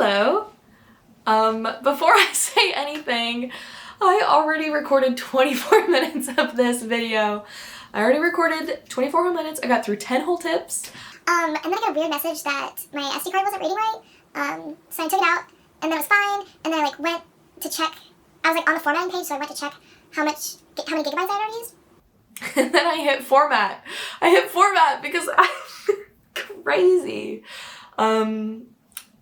hello. Before I say anything, I already recorded 24 minutes of this video. I already recorded 24 whole minutes. I got through 10 whole tips. And then I got a weird message that my SD card wasn't reading right. So I took it out, and then it was fine. And then I went to check. I was on the formatting page, so I went to check how many gigabytes I had already used. And then I hit format. I hit format because I'm crazy.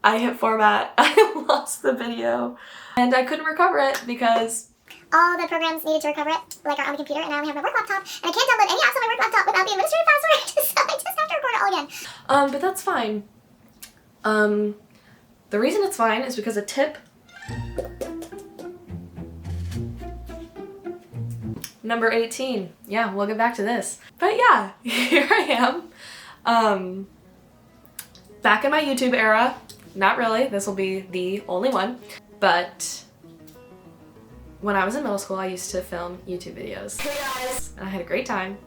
I hit format. I lost the video, and I couldn't recover it because all the programs needed to recover it, are on the computer, and I only have my work laptop, and I can't download any apps on my work laptop without the administrative password, so I just have to record it all again. But that's fine. The reason it's fine is because a tip number 18. Yeah, we'll get back to this. But yeah, here I am. Back in my YouTube era. Not really, this will be the only one. But when I was in middle school, I used to film YouTube videos. Hey guys! And I had a great time.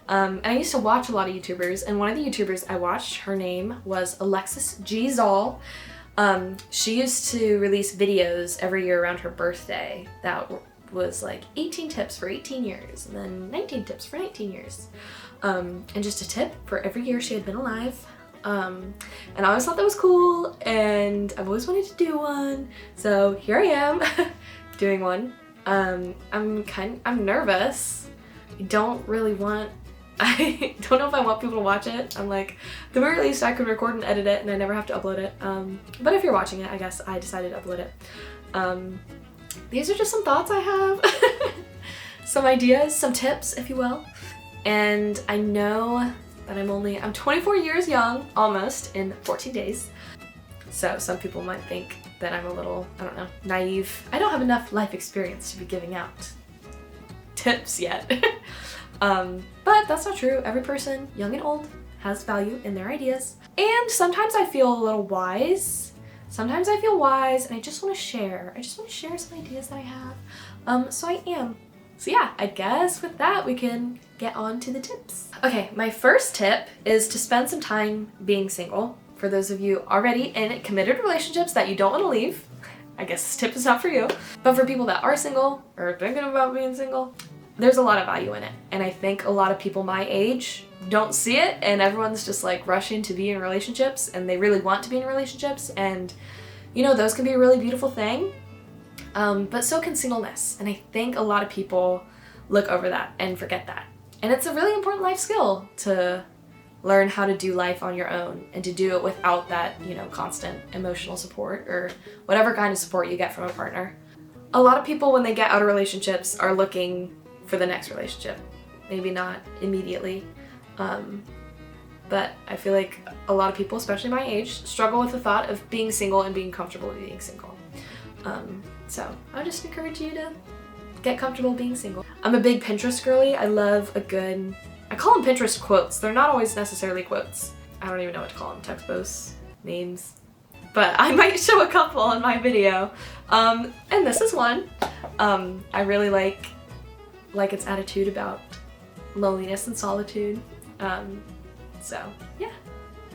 And I used to watch a lot of YouTubers, and one of the YouTubers I watched, her name was Alexis G. Zoll. She used to release videos every year around her birthday that was 18 tips for 18 years, and then 19 tips for 19 years. And just a tip for every year she had been alive. And I always thought that was cool, and I've always wanted to do one, so here I am doing one. I'm nervous. I don't know if I want people to watch it. I'm like, at the very least I could record and edit it and I never have to upload it. But if you're watching it, I guess I decided to upload it. These are just some thoughts I have. Some ideas, some tips, if you will. And I know that I'm 24 years young, almost, in 14 days. So some people might think that I'm a little, I don't know, naive. I don't have enough life experience to be giving out tips yet. But that's not true. Every person, young and old, has value in their ideas. And sometimes I feel a little wise. Sometimes I feel wise and I just want to share. I just want to share some ideas that I have. So I am. So yeah, I guess with that we can get on to the tips. Okay, my first tip is to spend some time being single. For those of you already in committed relationships that you don't want to leave, I guess this tip is not for you. But for people that are single or thinking about being single, there's a lot of value in it. And I think a lot of people my age don't see it, and everyone's just rushing to be in relationships, and they really want to be in relationships, and those can be a really beautiful thing. But so can singleness, and I think a lot of people look over that and forget that. And it's a really important life skill to learn how to do life on your own and to do it without that, constant emotional support or whatever kind of support you get from a partner. A lot of people, when they get out of relationships, are looking for the next relationship. Maybe not immediately, but I feel like a lot of people, especially my age, struggle with the thought of being single and being comfortable with being single. So I would just encourage you to get comfortable being single. I'm a big Pinterest girly. I love I call them Pinterest quotes. They're not always necessarily quotes. I don't even know what to call them, text posts, memes. But I might show a couple in my video. And this is one. I really like its attitude about loneliness and solitude. So yeah.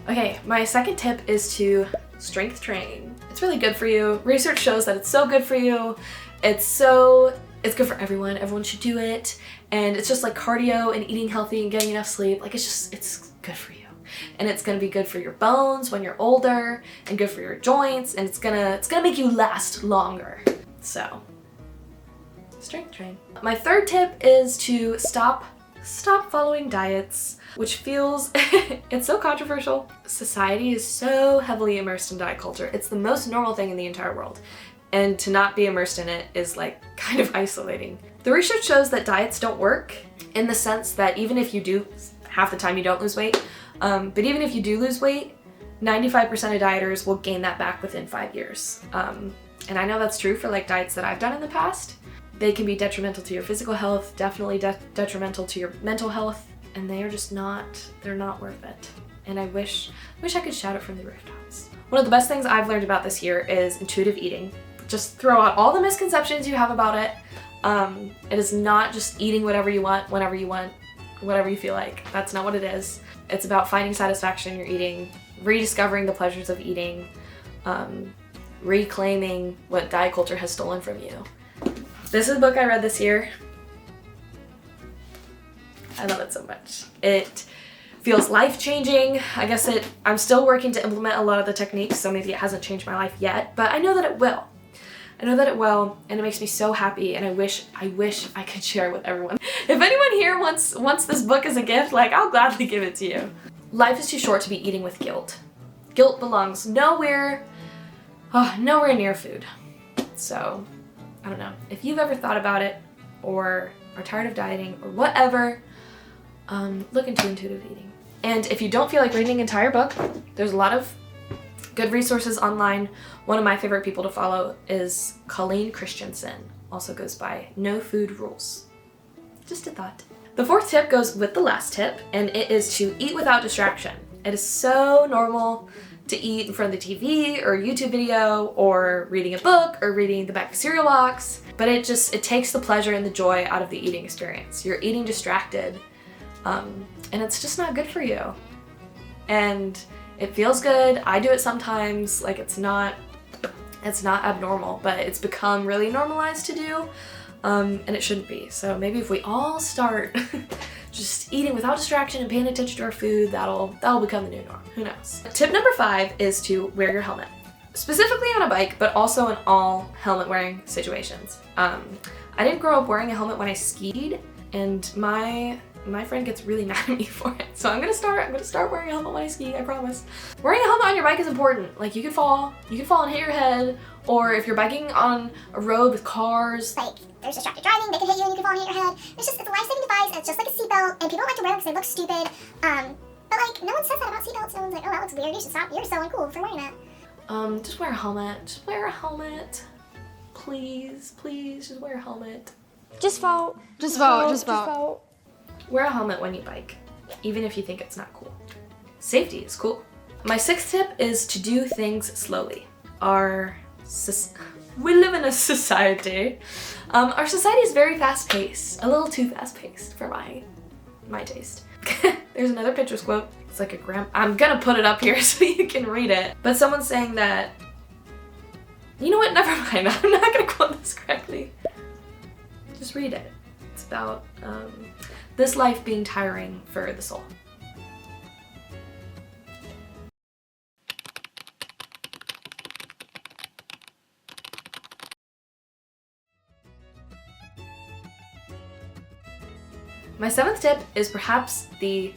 Okay, my second tip is to strength train. It's really good for you. Research shows that it's so good for you. It's good for everyone. Everyone should do it. And it's just like cardio and eating healthy and getting enough sleep. It's good for you. And it's gonna be good for your bones when you're older, and good for your joints, and it's gonna make you last longer. So, strength train. My third tip is to stop following diets, which feels, it's so controversial. Society is so heavily immersed in diet culture. It's the most normal thing in the entire world. And to not be immersed in it is kind of isolating. The research shows that diets don't work in the sense that even if you do, half the time you don't lose weight, but even if you do lose weight, 95% of dieters will gain that back within 5 years. And I know that's true for diets that I've done in the past. They can be detrimental to your physical health, definitely detrimental to your mental health, and they're not worth it. And I wish I could shout it from the rooftops. One of the best things I've learned about this year is intuitive eating. Just throw out all the misconceptions you have about it. It is not just eating whatever you want, whenever you want, whatever you feel like. That's not what it is. It's about finding satisfaction in your eating, rediscovering the pleasures of eating, reclaiming what diet culture has stolen from you. This is a book I read this year. I love it so much. It feels life-changing. I guess I'm still working to implement a lot of the techniques, so maybe it hasn't changed my life yet, but I know that it will. I know that it will, and it makes me so happy, and I wish I could share it with everyone. If anyone here wants this book as a gift, like, I'll gladly give it to you. Life is too short to be eating with guilt. Guilt belongs nowhere near food. So, I don't know. If you've ever thought about it, or are tired of dieting, or whatever, look into intuitive eating. And if you don't feel like reading an entire book, there's a lot of good resources online. One of my favorite people to follow is Colleen Christensen, also goes by No Food Rules. Just a thought. The fourth tip goes with the last tip, and it is to eat without distraction. It is so normal to eat in front of the TV or YouTube video or reading a book or reading the back of cereal box, but it takes the pleasure and the joy out of the eating experience. You're eating distracted, and it's just not good for you. And it feels good. I do it sometimes. Like, it's not abnormal, but it's become really normalized to do, and it shouldn't be. So maybe if we all start just eating without distraction and paying attention to our food, that'll become the new norm. Who knows? Tip number 5 is to wear your helmet. Specifically on a bike, but also in all helmet wearing situations. I didn't grow up wearing a helmet when I skied, and my friend gets really mad at me for it. So I'm gonna start wearing a helmet when I ski, I promise. Wearing a helmet on your bike is important. Like, you could fall and hit your head, or if you're biking on a road with cars. Like, there's distracted driving, they could hit you and you could fall and hit your head. It's a life-saving device, and it's just like a seatbelt, and people don't like to wear them because they look stupid. But like, no one says that about seatbelts. No one's like, oh, that looks weird, you should stop. You're so uncool for wearing that. Just wear a helmet. Just wear a helmet. Please, just wear a helmet. Just vote. Wear a helmet when you bike, even if you think it's not cool. Safety is cool. My 6th tip is to do things slowly. We live in a society. Our society is very fast-paced, a little too fast-paced for my taste. There's another Pinterest quote. It's like I'm gonna put it up here so you can read it. But someone's saying that, you know what, never mind, I'm not gonna quote this correctly. Just read it. It's about this life being tiring for the soul. My 7th tip is perhaps the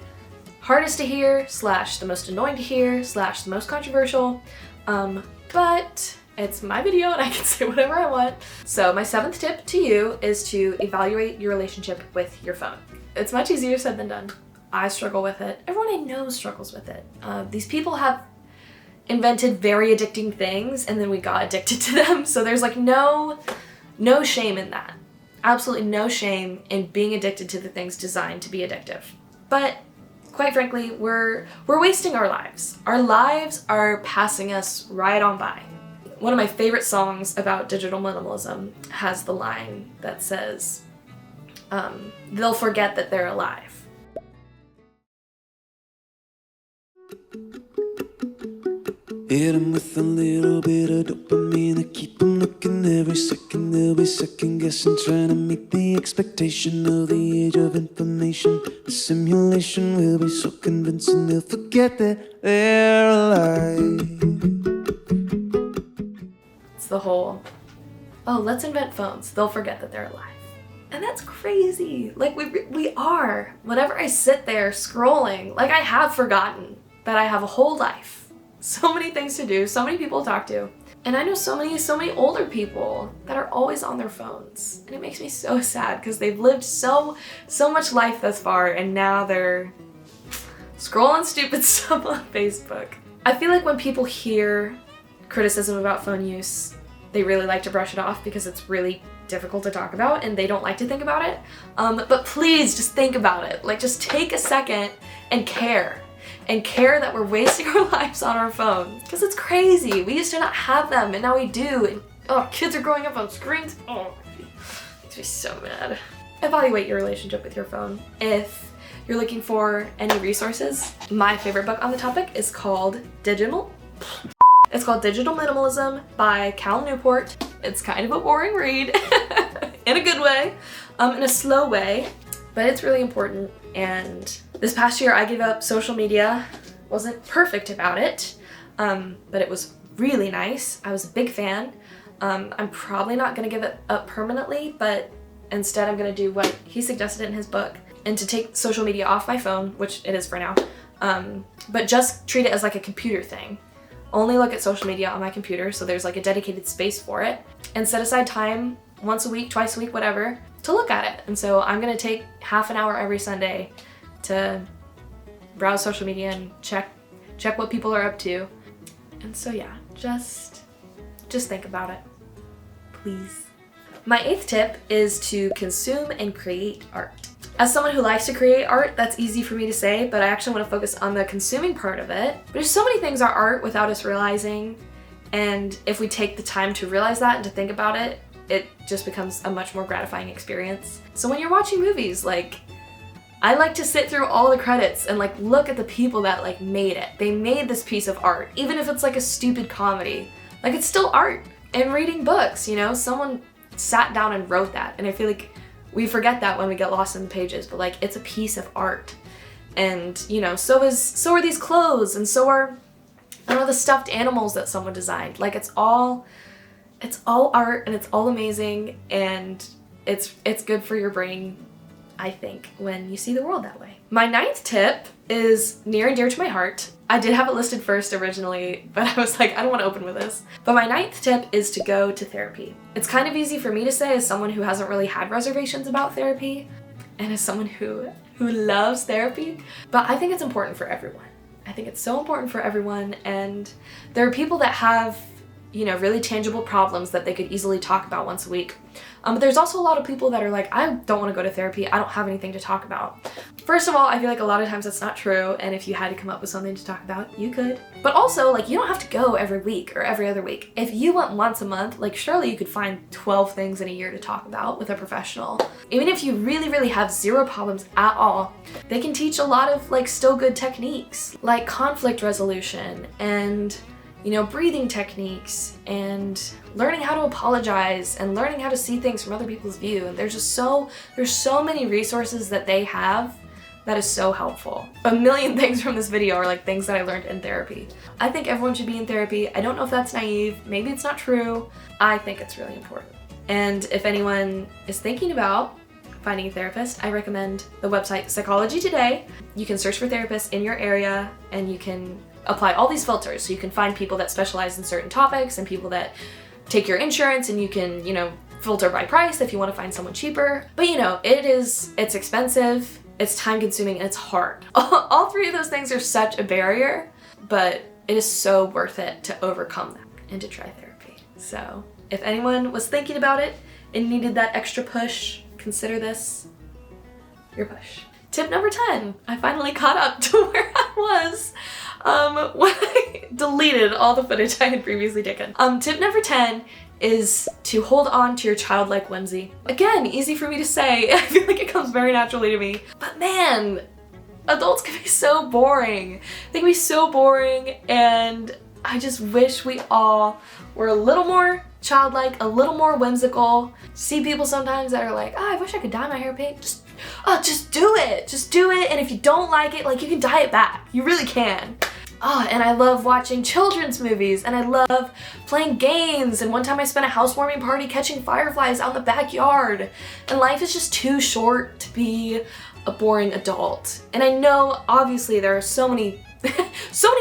hardest to hear, / the most annoying to hear, / the most controversial, but it's my video and I can say whatever I want. So my 7th tip to you is to evaluate your relationship with your phone. It's much easier said than done. I struggle with it. Everyone I know struggles with it. These people have invented very addicting things, and then we got addicted to them. So there's like no shame in that. Absolutely no shame in being addicted to the things designed to be addictive. But quite frankly, we're wasting our lives. Our lives are passing us right on by. One of my favorite songs about digital minimalism has the line that says, they'll forget that they're alive. Hit them with a little bit of dopamine to keep them looking every second. They'll be second guessing, trying to meet the expectation of the age of information. The simulation will be so convincing they'll forget that they're alive. It's the whole, oh, let's invent phones. They'll forget that they're alive. And that's crazy. Like, we are. Whenever I sit there scrolling, like, I have forgotten that I have a whole life. So many things to do, so many people to talk to. And I know so many older people that are always on their phones. And it makes me so sad because they've lived so much life thus far, and now they're scrolling stupid stuff on Facebook. I feel like when people hear criticism about phone use, they really like to brush it off because it's really difficult to talk about and they don't like to think about it. But please just think about it. Like, just take a second and care. And care that we're wasting our lives on our phones. Because it's crazy. We used to not have them, and now we do. And oh, kids are growing up on screens. Oh, it makes me so mad. Evaluate your relationship with your phone. If you're looking for any resources, my favorite book on the topic is called It's called Digital Minimalism by Cal Newport. It's kind of a boring read in a good way, in a slow way, but it's really important. And this past year I gave up social media. Wasn't perfect about it, but it was really nice. I was a big fan. I'm probably not gonna give it up permanently, but instead I'm gonna do what he suggested in his book, and to take social media off my phone, which it is for now, but just treat it as like a computer thing. Only look at social media on my computer, so there's like a dedicated space for it, and set aside time once a week, twice a week, whatever, to look at it. And so I'm gonna take half an hour every Sunday to browse social media and check what people are up to. And so yeah, just think about it, please. My 8th tip is to consume and create art. As someone who likes to create art, that's easy for me to say, but I actually want to focus on the consuming part of it. There's so many things are art without us realizing, and if we take the time to realize that and to think about it, it just becomes a much more gratifying experience. So when you're watching movies, like, I like to sit through all the credits and like look at the people that like made it. They made this piece of art, even if it's like a stupid comedy. Like, it's still art. And reading books, you know, someone sat down and wrote that, and I feel like we forget that when we get lost in the pages, but like, it's a piece of art. And you know, so are these clothes, and so are, I don't know, the stuffed animals that someone designed. Like, it's all art, and it's all amazing, and it's good for your brain, I think, when you see the world that way. My 9th tip is near and dear to my heart. I did have it listed first originally, but I was like, I don't want to open with this. But my 9th tip is to go to therapy. It's kind of easy for me to say as someone who hasn't really had reservations about therapy, and as someone who loves therapy, but I think it's important for everyone. I think it's so important for everyone, and there are people that have, you know, really tangible problems that they could easily talk about once a week. But there's also a lot of people that are like, I don't want to go to therapy, I don't have anything to talk about. First of all, I feel like a lot of times that's not true, and if you had to come up with something to talk about, you could. But also, like, you don't have to go every week or every other week. If you went once a month, like, surely you could find 12 things in a year to talk about with a professional. Even if you really, really have zero problems at all, they can teach a lot of, like, still good techniques, like conflict resolution and, you know, breathing techniques and learning how to apologize and learning how to see things from other people's view. And there's so many resources that they have that is so helpful. A million things from this video are like things that I learned in therapy. I think everyone should be in therapy. I don't know if that's naive, maybe it's not true. I think it's really important. And if anyone is thinking about finding a therapist, I recommend the website Psychology Today. You can search for therapists in your area, and you can apply all these filters. So you can find people that specialize in certain topics and people that take your insurance, and you can, you know, filter by price if you want to find someone cheaper. But you know, it's expensive, it's time consuming, and it's hard. All three of those things are such a barrier, but it is so worth it to overcome them and to try therapy. So if anyone was thinking about it and needed that extra push, consider this your push. Tip number 10. I finally caught up to where I was when I deleted all the footage I had previously taken. Tip number 10 is to hold on to your childlike whimsy. Again, easy for me to say. I feel like it comes very naturally to me. But man, adults can be so boring. They can be so boring, and I just wish we all were a little more childlike, a little more whimsical. See people sometimes that are like, oh, I wish I could dye my hair pink. Just do it. Just do it. And if you don't like it, like, you can dye it back. You really can. Oh, and I love watching children's movies, and I love playing games, and one time I spent a housewarming party catching fireflies out in the backyard. And life is just too short to be a boring adult. And I know, obviously, there are so many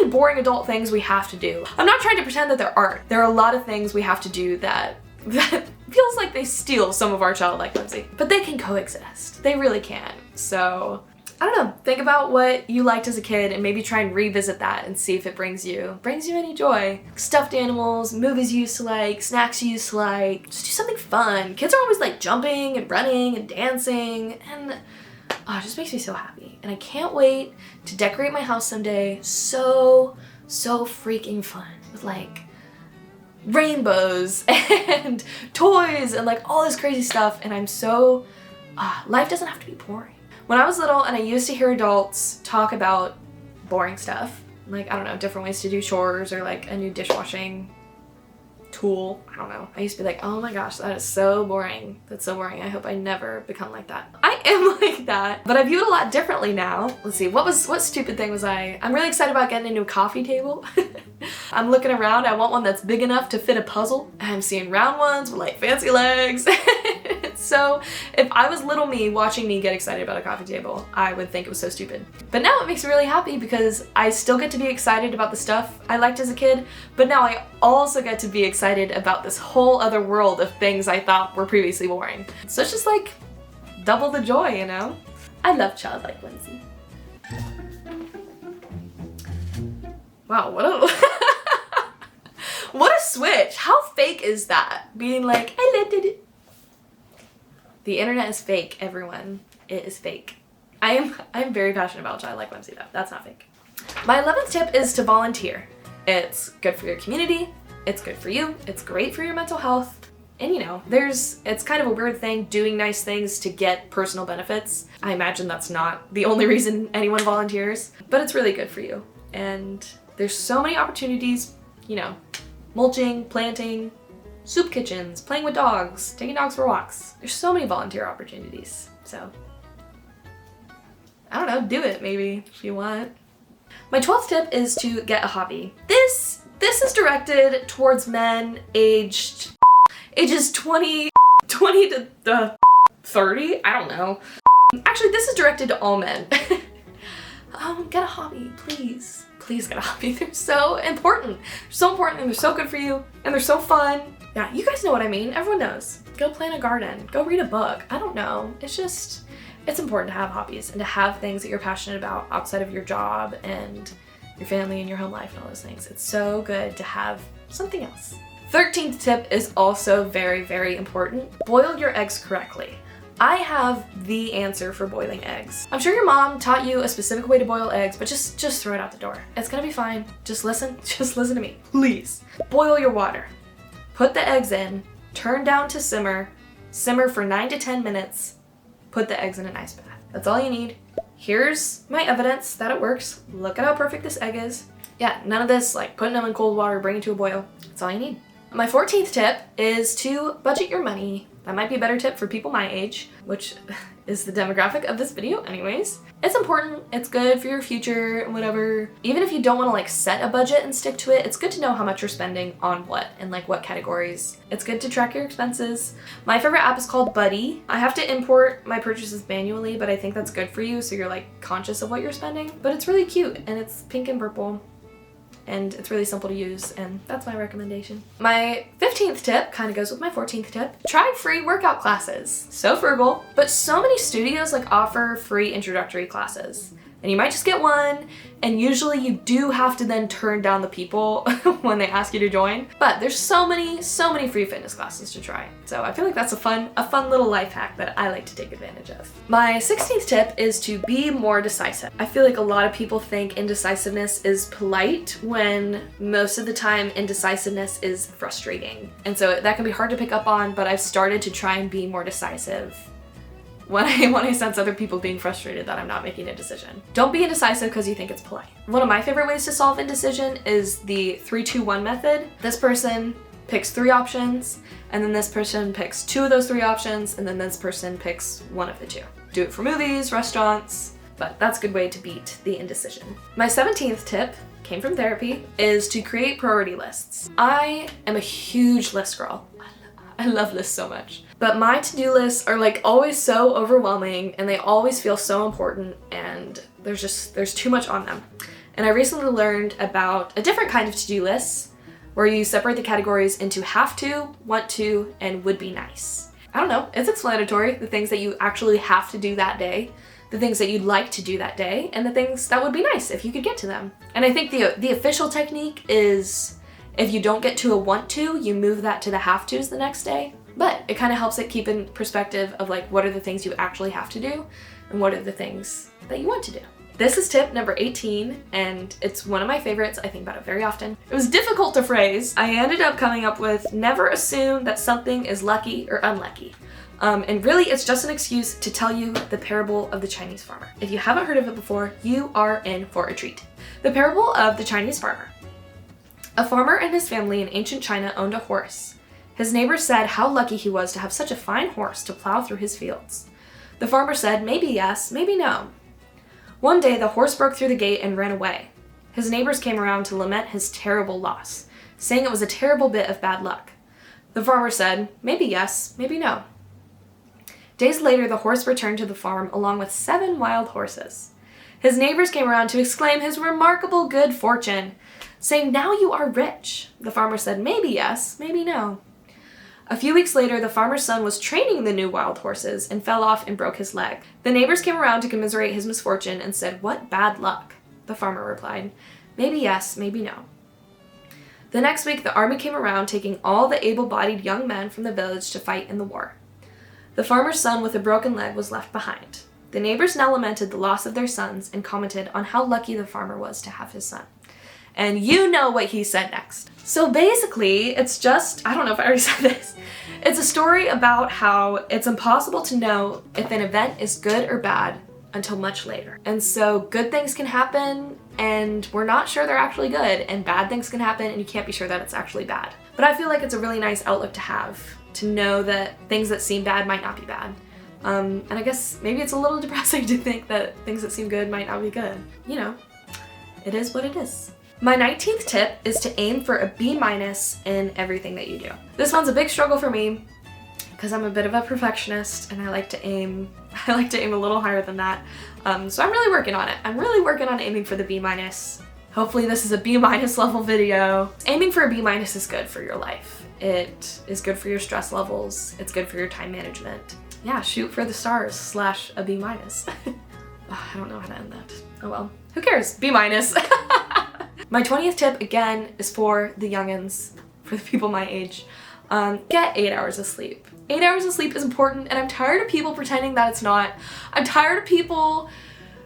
boring adult things we have to do. I'm not trying to pretend that there aren't. There are a lot of things we have to do that feels like they steal some of our childlike whimsy. But they can coexist. They really can. So I don't know, think about what you liked as a kid and maybe try and revisit that and see if it brings you any joy. Stuffed animals, movies you used to like, snacks you used to like, just do something fun. Kids are always like jumping and running and dancing, and it just makes me so happy. And I can't wait to decorate my house someday. So freaking fun with like rainbows and toys and like all this crazy stuff, and I'm so, life doesn't have to be boring. When I was little and I used to hear adults talk about boring stuff, like, I don't know, different ways to do chores or like a new dishwashing tool. I don't know. I used to be like, oh my gosh, that is so boring. That's so boring. I hope I never become like that. I am like that, but I view it a lot differently now. Let's see, what stupid thing was I'm really excited about getting a new coffee table. I'm looking around. I want one that's big enough to fit a puzzle. I'm seeing round ones with like fancy legs. So if I was little me watching me get excited about a coffee table, I would think it was so stupid. But now it makes me really happy because I still get to be excited about the stuff I liked as a kid, but now I also get to be excited about this whole other world of things I thought were previously boring. So it's just like double the joy, you know? I love childlike whimsy. Wow, what a what a switch. How fake is that? Being like, I lived it. The internet is fake, everyone. It is fake. I'm very passionate about childlike whimsy though. That's not fake. My 11th tip is to volunteer. It's good for your community. It's good for you. It's great for your mental health. And you know, it's kind of a weird thing doing nice things to get personal benefits. I imagine that's not the only reason anyone volunteers, but it's really good for you. And there's so many opportunities, you know, mulching, planting, soup kitchens, playing with dogs, taking dogs for walks. There's so many volunteer opportunities. So, I don't know, do it maybe if you want. My 12th tip is to get a hobby. This is directed towards men ages 20 to 30, I don't know. Actually, this is directed to all men. Get a hobby, please. Please get a hobby. They're so important. They're so important and they're so good for you and they're so fun. Yeah, you guys know what I mean. Everyone knows. Go plant a garden. Go read a book. I don't know. It's important to have hobbies and to have things that you're passionate about outside of your job and your family and your home life and all those things. It's so good to have something else. 13th tip is also very, very important. Boil your eggs correctly. I have the answer for boiling eggs. I'm sure your mom taught you a specific way to boil eggs, but just throw it out the door. It's gonna be fine. Just listen to me, please. Boil your water. Put the eggs in, turn down to simmer for 9 to 10 minutes, put the eggs in an ice bath. That's all you need. Here's my evidence that it works. Look at how perfect this egg is. Yeah, none of this like putting them in cold water, bringing it to a boil. That's all you need. My 14th tip is to budget your money. That might be a better tip for people my age, which is the demographic of this video anyways. It's important, it's good for your future and whatever. Even if you don't want to like set a budget and stick to it, it's good to know how much you're spending on what and like what categories. It's good to track your expenses. My favorite app is called Buddy. I have to import my purchases manually, but I think that's good for you so you're like conscious of what you're spending. But it's really cute and it's pink and purple. And it's really simple to use, and that's my recommendation. My 15th tip kind of goes with my 14th tip. Try free workout classes. So frugal, but so many studios like offer free introductory classes. And you might just get one, and usually you do have to then turn down the people when they ask you to join. But there's so many free fitness classes to try. So I feel like that's a fun little life hack that I like to take advantage of. My 16th tip is to be more decisive. I feel like a lot of people think indecisiveness is polite when most of the time indecisiveness is frustrating. And so that can be hard to pick up on, but I've started to try and be more decisive when I sense other people being frustrated that I'm not making a decision. Don't be indecisive because you think it's polite. One of my favorite ways to solve indecision is the 3-2-1 method. This person picks 3 options, and then this person picks 2 of those 3 options, and then this person picks 1 of the 2. Do it for movies, restaurants, but that's a good way to beat the indecision. My 17th tip came from therapy is to create priority lists. I am a huge list girl. I love lists so much. But my to-do lists are like always so overwhelming and they always feel so important and there's too much on them. And I recently learned about a different kind of to-do lists where you separate the categories into have to, want to, and would be nice. I don't know, it's explanatory, the things that you actually have to do that day, the things that you'd like to do that day, and the things that would be nice if you could get to them. And I think the official technique is if you don't get to a want to, you move that to the have tos the next day. But it kind of helps it keep in perspective of like what are the things you actually have to do and what are the things that you want to do. This is tip number 18 and it's one of my favorites. I think about it very often. It was difficult to phrase. I ended up coming up with never assume that something is lucky or unlucky. And really, it's just an excuse to tell you the parable of the Chinese farmer. If you haven't heard of it before, you are in for a treat. The parable of the Chinese farmer. A farmer and his family in ancient China owned a horse. His neighbors said how lucky he was to have such a fine horse to plow through his fields. The farmer said, maybe yes, maybe no. One day, the horse broke through the gate and ran away. His neighbors came around to lament his terrible loss, saying it was a terrible bit of bad luck. The farmer said, maybe yes, maybe no. Days later, the horse returned to the farm along with 7 wild horses. His neighbors came around to exclaim his remarkable good fortune, saying, now you are rich. The farmer said, maybe yes, maybe no. A few weeks later, the farmer's son was training the new wild horses and fell off and broke his leg. The neighbors came around to commiserate his misfortune and said, what bad luck. The farmer replied, maybe yes, maybe no. The next week, the army came around, taking all the able-bodied young men from the village to fight in the war. The farmer's son with a broken leg was left behind. The neighbors now lamented the loss of their sons and commented on how lucky the farmer was to have his son. And you know what he said next. So basically, it's just, I don't know if I already said this, it's a story about how it's impossible to know if an event is good or bad until much later. And so good things can happen and we're not sure they're actually good, and bad things can happen and you can't be sure that it's actually bad. But I feel like it's a really nice outlook to have, to know that things that seem bad might not be bad. And I guess maybe it's a little depressing to think that things that seem good might not be good. You know, it is what it is. My 19th tip is to aim for a B- in everything that you do. This one's a big struggle for me because I'm a bit of a perfectionist and I like to aim a little higher than that. So I'm really working on it. I'm really working on aiming for the B-. Hopefully this is a B- level video. Aiming for a B- is good for your life. It is good for your stress levels. It's good for your time management. Yeah, shoot for the stars / a B-. I don't know how to end that. Oh well, who cares? B-. My 20th tip, again, is for the youngins, for the people my age. Get 8 hours of sleep. 8 hours of sleep is important, and I'm tired of people pretending that it's not. I'm tired of people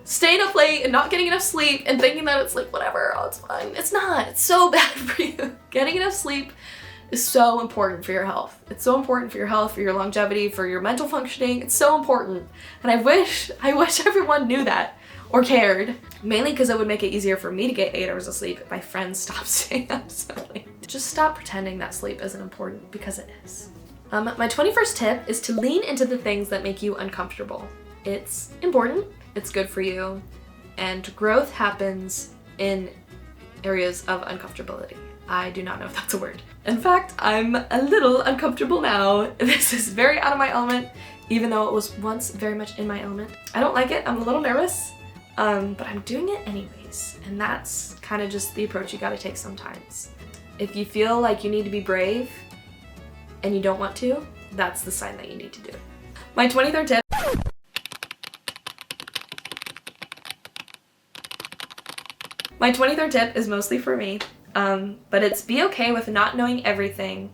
staying up late and not getting enough sleep and thinking that it's like, whatever, oh, it's fine. It's not. It's so bad for you. Getting enough sleep is so important for your health. It's so important for your health, for your longevity, for your mental functioning. It's so important. And I wish everyone knew that or cared. Mainly because it would make it easier for me to get 8 hours of sleep if my friends stopped staying up so late. Just stop pretending that sleep isn't important, because it is. My 21st tip is to lean into the things that make you uncomfortable. It's important, it's good for you, and growth happens in areas of uncomfortability. I do not know if that's a word. In fact, I'm a little uncomfortable now. This is very out of my element, even though it was once very much in my element. I don't like it, I'm a little nervous, but I'm doing it anyways. And that's kind of just the approach you gotta take sometimes. If you feel like you need to be brave and you don't want to, that's the sign that you need to do it. My 23rd tip. My 23rd tip is mostly for me, but it's be okay with not knowing everything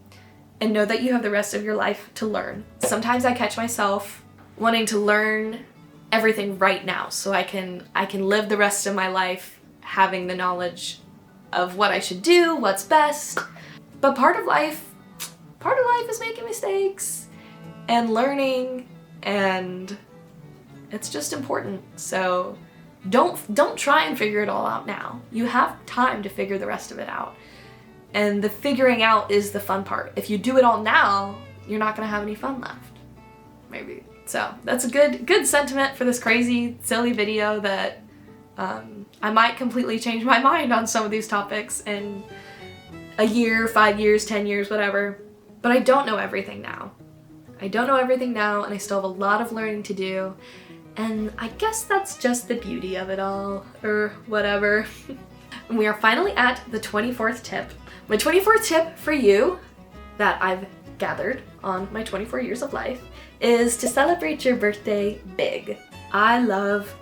and know that you have the rest of your life to learn. Sometimes I catch myself wanting to learn everything right now so I can live the rest of my life having the knowledge of what I should do, what's best. But part of life is making mistakes and learning, and it's just important. So don't try and figure it all out now. You have time to figure the rest of it out. And the figuring out is the fun part. If you do it all now, you're not gonna have any fun left. Maybe. So that's a good sentiment for this crazy, silly video that I might completely change my mind on some of these topics in a year, 5 years, 10 years, whatever. But I don't know everything now. I don't know everything now, and I still have a lot of learning to do. And I guess that's just the beauty of it all, or whatever. And we are finally at the 24th tip. My 24th tip for you that I've gathered on my 24 years of life is to celebrate your birthday big. I love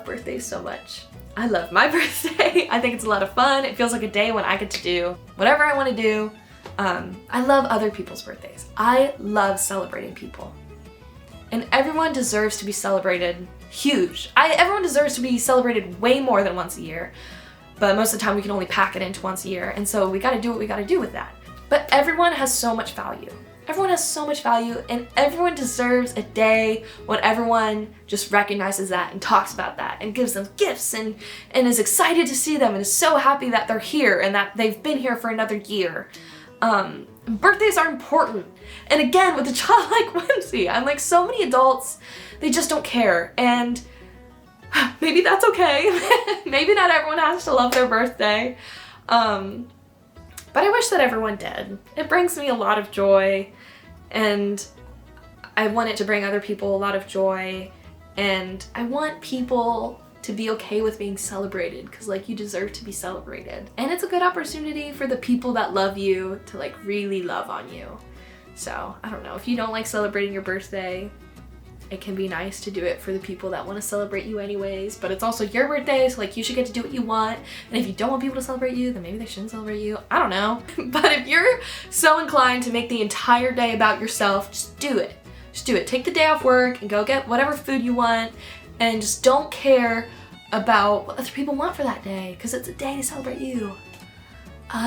birthdays so much. I love my birthday. I think it's a lot of fun. It feels like a day when I get to do whatever I want to do. I love other people's birthdays. I love celebrating people. And everyone deserves to be celebrated huge. Everyone deserves to be celebrated way more than once a year. But most of the time we can only pack it into once a year. And so we gotta do what we gotta do with that. But everyone has so much value. Everyone has so much value, and everyone deserves a day when everyone just recognizes that and talks about that and gives them gifts and is excited to see them and is so happy that they're here and that they've been here for another year. Birthdays are important. And again, with a child like Whimsy, I'm like, so many adults, they just don't care. And maybe that's okay. Maybe not everyone has to love their birthday. But I wish that everyone did. It brings me a lot of joy, and I want it to bring other people a lot of joy, and I want people to be okay with being celebrated, because like, you deserve to be celebrated. And it's a good opportunity for the people that love you to like really love on you. So I don't know, if you don't like celebrating your birthday, it can be nice to do it for the people that want to celebrate you anyways, but it's also your birthday, so like, you should get to do what you want. And if you don't want people to celebrate you, then maybe they shouldn't celebrate you. I don't know. But if you're so inclined to make the entire day about yourself, just do it. Just do it. Take the day off work and go get whatever food you want, and just don't care about what other people want for that day, because it's a day to celebrate you.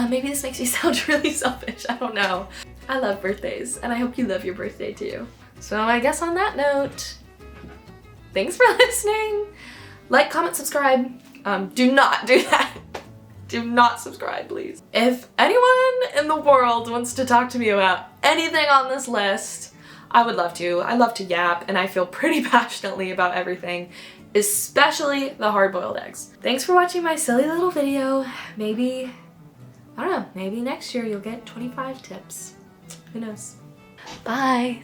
Maybe this makes me sound really selfish. I don't know. I love birthdays, and I hope you love your birthday too. So I guess on that note, thanks for listening. Like, comment, subscribe. Do not do that. Do not subscribe, please. If anyone in the world wants to talk to me about anything on this list, I would love to. I love to yap, and I feel pretty passionately about everything, especially the hard-boiled eggs. Thanks for watching my silly little video. Maybe, I don't know, maybe next year you'll get 25 tips. Who knows? Bye.